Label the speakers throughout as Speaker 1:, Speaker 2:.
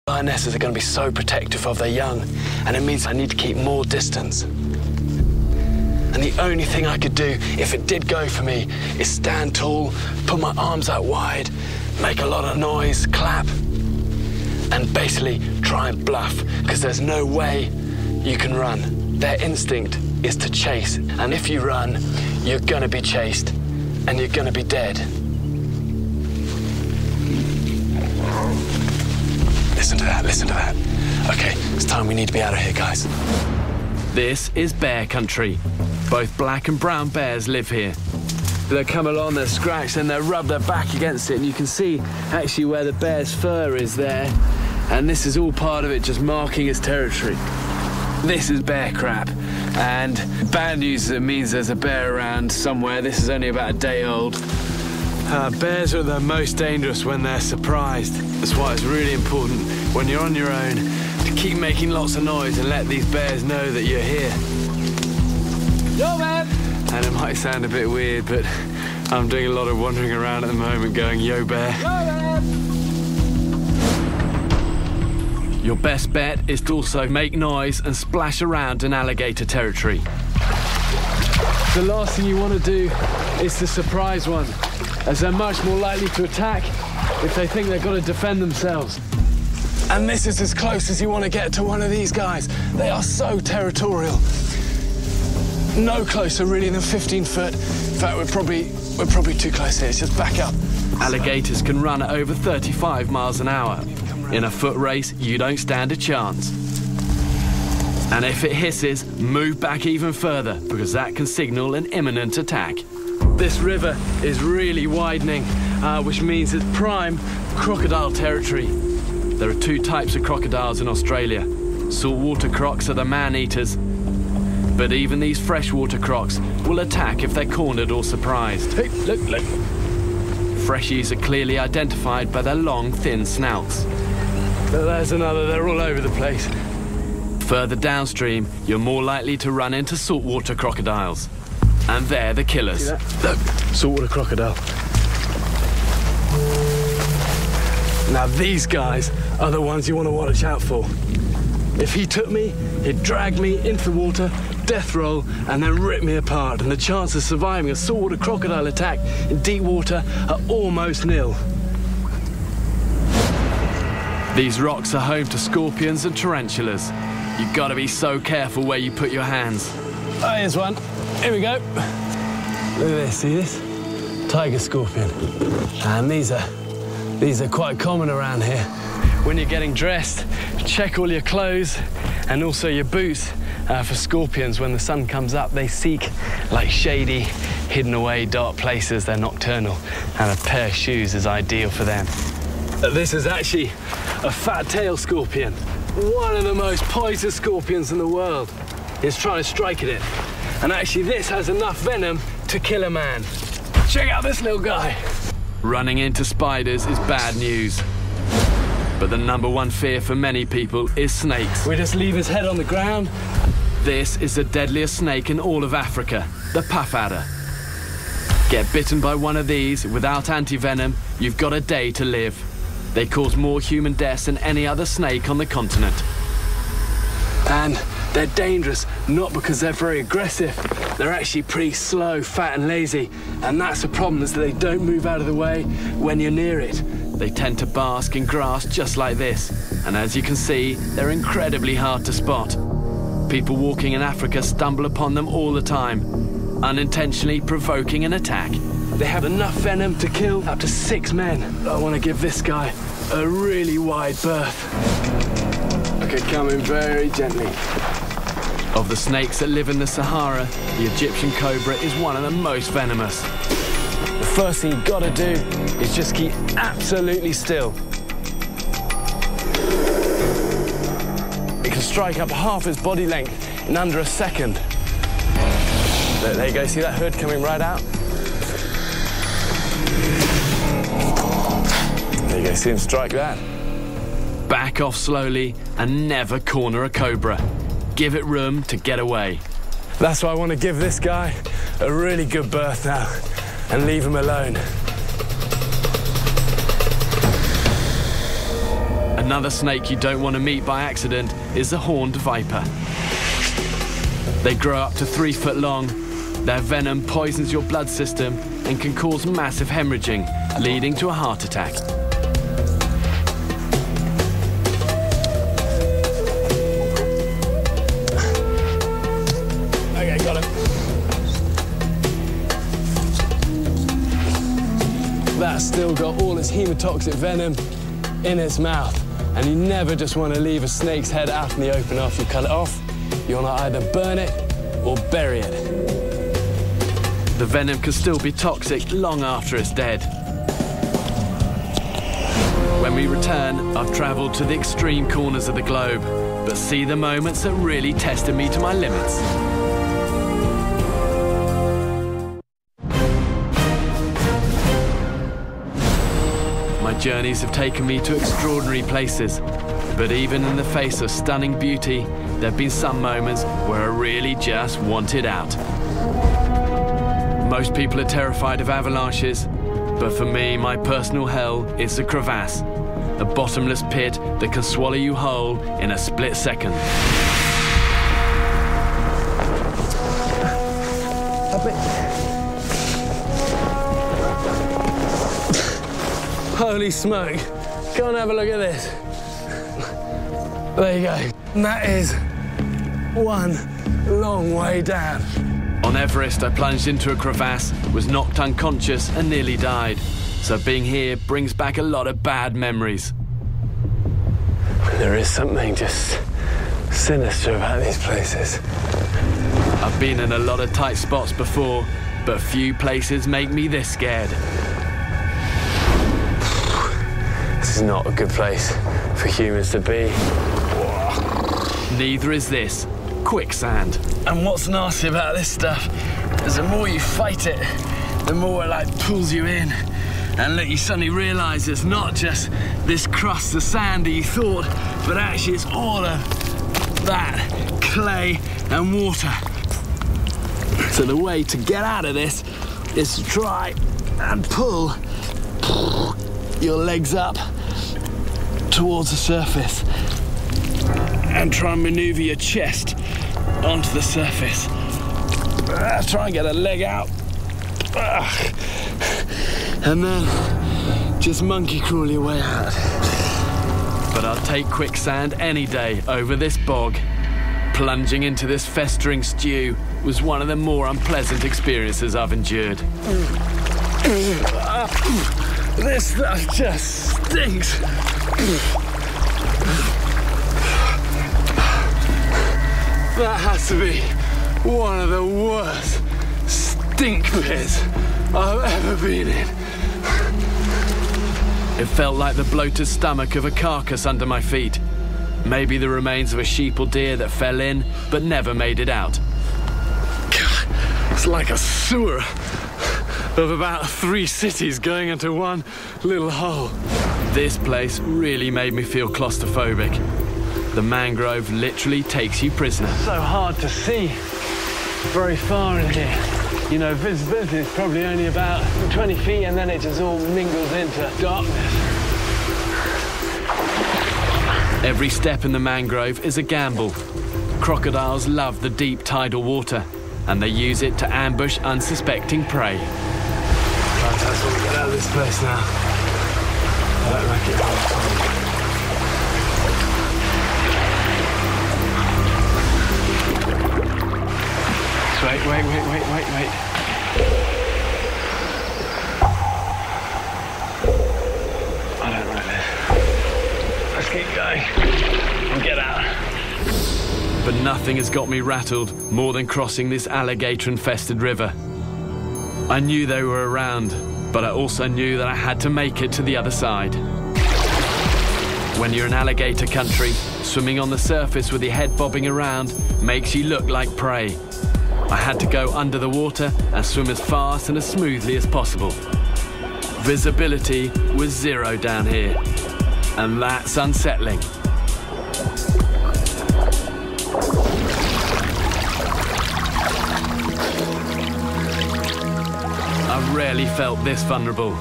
Speaker 1: Lionesses are going to be so protective of their young, and it means I need to keep more distance. And the only thing I could do, if it did go for me, is stand tall, put my arms out wide, make a lot of noise, clap, and basically try and bluff, because there's no way you can run. Their instinct is to chase, and if you run, you're going to be chased, and you're going to be dead. Listen to that, listen to that. Okay, it's time we need to be out of here, guys.
Speaker 2: This is bear country. Both black and brown bears live here. They'll come along, they'll scratch, and they'll rub their back against it, and you can see actually where the bear's fur is there, and this is all part of it just marking its territory. This is bear crap, and bad news, it means there's a bear around somewhere. This is only about a day old. Bears are the most dangerous when they're surprised. That's why it's really important when you're on your own to keep making lots of noise and let these bears know that you're here. Yo, man! And it might sound a bit weird, but I'm doing a lot of wandering around at the moment going, yo, bear. Yo, man! Your best bet is to also make noise and splash around in alligator territory. The last thing you want to do is to surprise one, as they're much more likely to attack if they think they've got to defend themselves.
Speaker 1: And this is as close as you want to get to one of these guys. They are so territorial. No closer really than 15 foot. In fact, we're probably too close here. It's just back up.
Speaker 2: Alligators can run at over 35 miles an hour. In a foot race, you don't stand a chance. And if it hisses, move back even further, because that can signal an imminent attack. This river is really widening, which means it's prime crocodile territory. There are two types of crocodiles in Australia. Saltwater crocs are the man-eaters, but even these freshwater crocs will attack if they're cornered or surprised.
Speaker 1: Hey, look.
Speaker 2: Freshies are clearly identified by their long, thin snouts.
Speaker 1: There's another, they're all over the place.
Speaker 2: Further downstream, you're more likely to run into saltwater crocodiles. And they're the killers.
Speaker 1: See that? Look, saltwater crocodile. Now these guys are the ones you want to watch out for. If he took me, he'd drag me into the water, death roll, and then rip me apart. And the chances of surviving a saltwater crocodile attack in deep water are almost nil.
Speaker 2: These rocks are home to scorpions and tarantulas. You've got to be so careful where you put your hands.
Speaker 1: Oh, here's one. Here we go. Look at this, see this? Tiger scorpion. And these are quite common around here. When you're getting dressed, check all your clothes and also your boots for scorpions. When the sun comes up, they seek like shady, hidden away, dark places. They're nocturnal, and a pair of shoes is ideal for them. This is actually a fat-tailed scorpion. One of the most poisonous scorpions in the world. It's trying to strike at it. And actually, this has enough venom to kill a man. Check out this little guy.
Speaker 2: Running into spiders is bad news. But the #1 fear for many people is snakes.
Speaker 1: We just leave his head on the ground.
Speaker 2: This is the deadliest snake in all of Africa, the puff adder. Get bitten by one of these without anti-venom, you've got a day to live. They cause more human deaths than any other snake on the continent.
Speaker 1: And they're dangerous, not because they're very aggressive. They're actually pretty slow, fat and lazy. And that's the problem, is that they don't move out of the way when you're near it.
Speaker 2: They tend to bask in grass just like this. And as you can see, they're incredibly hard to spot. People walking in Africa stumble upon them all the time, unintentionally provoking an attack.
Speaker 1: They have enough venom to kill up to 6 men. I want to give this guy a really wide berth. Okay, come in very gently.
Speaker 2: Of the snakes that live in the Sahara, the Egyptian cobra is one of the most venomous.
Speaker 1: The first thing you've got to do is just keep absolutely still. It can strike up half his body length in under a second. There you go, see that hood coming right out? There you go, see him strike that?
Speaker 2: Back off slowly and never corner a cobra. Give it room to get away.
Speaker 1: That's why I want to give this guy a really good berth now and leave him alone.
Speaker 2: Another snake you don't want to meet by accident is the horned viper. They grow up to 3 foot long. Their venom poisons your blood system and can cause massive hemorrhaging, leading to a heart attack.
Speaker 1: Okay, got him. That's still got all its hemotoxic venom in its mouth. And you never just want to leave a snake's head out in the open after you cut it off. You want to either burn it or bury it.
Speaker 2: The venom can still be toxic long after it's dead. When we return, I've travelled to the extreme corners of the globe, but see the moments that really tested me to my limits. My journeys have taken me to extraordinary places, but even in the face of stunning beauty, there have been some moments where I really just wanted out. Most people are terrified of avalanches, but for me, my personal hell is the crevasse, a bottomless pit that can swallow you whole in a split second.
Speaker 1: Holy smoke. Go and have a look at this. There you go. And that is one long way down.
Speaker 2: On Everest, I plunged into a crevasse, was knocked unconscious and nearly died. So being here brings back a lot of bad memories.
Speaker 1: There is something just sinister about these places.
Speaker 2: I've been in a lot of tight spots before, but few places make me this scared.
Speaker 1: This is not a good place for humans to be.
Speaker 2: Neither is this. Quicksand.
Speaker 1: And what's nasty about this stuff is the more you fight it, the more it like pulls you in. And look, you suddenly realise it's not just this crust of sand that you thought, but actually it's all of that clay and water. So the way to get out of this is to try and pull your legs up towards the surface and try and manoeuvre your chest onto the surface. Try and get a leg out. And then just monkey crawl your way out.
Speaker 2: But I'll take quicksand any day over this bog. Plunging into this festering stew was one of the more unpleasant experiences I've endured.
Speaker 1: This stuff just stinks. That has to be one of the worst stink pits I've ever been in.
Speaker 2: It felt like the bloated stomach of a carcass under my feet. Maybe the remains of a sheep or deer that fell in, but never made it out.
Speaker 1: God, it's like a sewer of about 3 cities going into one little hole.
Speaker 2: This place really made me feel claustrophobic. The mangrove literally takes you prisoner.
Speaker 1: So hard to see very far in here. You know, visibility is probably only about 20 feet and then it just all mingles into darkness.
Speaker 2: Every step in the mangrove is a gamble. Crocodiles love the deep tidal water and they use it to ambush unsuspecting prey.
Speaker 1: Right, I just want to get out of this place now. I don't like it all the time. Wait. I don't like this. Let's keep going and get out.
Speaker 2: But nothing has got me rattled more than crossing this alligator-infested river. I knew they were around, but I also knew that I had to make it to the other side. When you're in alligator country, swimming on the surface with your head bobbing around makes you look like prey. I had to go under the water and swim as fast and as smoothly as possible. Visibility was zero down here, and that's unsettling. I've rarely felt this vulnerable,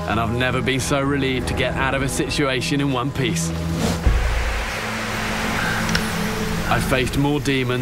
Speaker 2: and I've never been so relieved to get out of a situation in one piece. I faced more demons